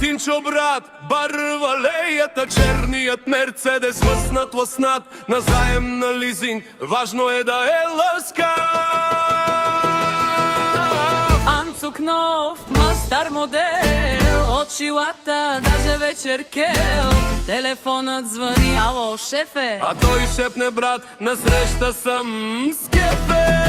Тинчо, брат, барвалеята, черният мерцедес, лъснат, назаем на лизинг, важно е да е лъскав. Анцук нов, ма стар модел, очилата, даже вечер кел. Телефонът звъни, ало, шефе. А той шепне, брат, насреща съм с кефе.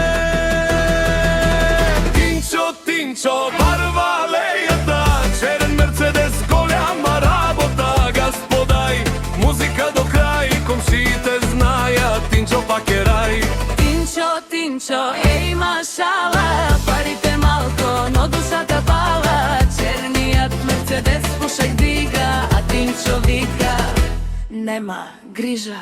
Тинчо, барвалеята, черен мерцедес, голяма работа. Газ подай, музика до край, комшиите знаят, Тинчо пак е рай. Тинчо, ей машала, парите малко, но душата пала. Черният мерцедес пушек дига, а Тинчо вика, нема грижа.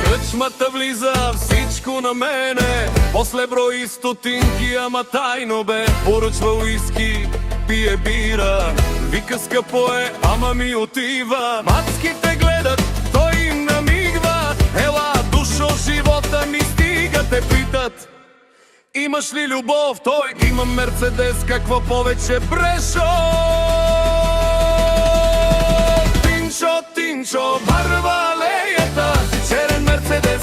Кръчмата влиза, всичко на мене, после брои стотинки, ама тайно бе. Поръчва уиски, пие бира, вика скъпо е, ама ми отива. Мацките гледат, той им намигва, ела, душо, живота ми стига. Те питат, имаш ли любов? Той, имам мерцедес, какво повече брешо? Тинчо, барвалеята, черен мерцедес,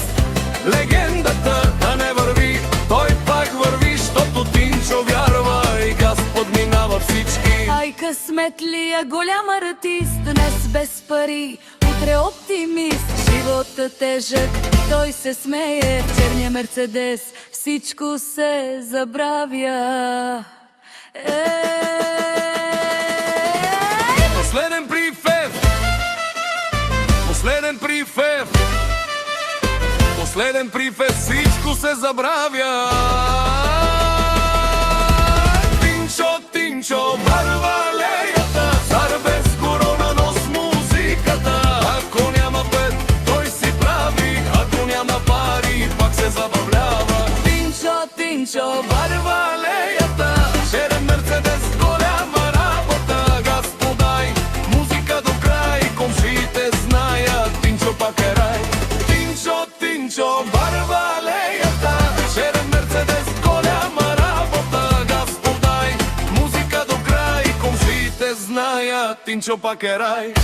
легендата, а не върви, той пак върви, щото Тинчо вярва и газ подминава всички. Ай, късмет ли е голям артист, днес без пари, утре оптимист. Животът тежък, той се смее, черния мерцедес, всичко се забравя. Последен прифев, всичко се забравя. Тинчо, барвалеята, цар без корона, но с музиката. Ако няма пет, той си прави, ако няма пари, пак се забавлява. Тинчо, барвалеята, черен мерцедес, голяма работа. Газ подай, музика до край, комшиите знаят, Тинчо пак е рай. Тинчо, барвалеята, черен мерцедес, голяма работа. Газ подай, музика до край, комшиите знаят, Тинчо пак е рай.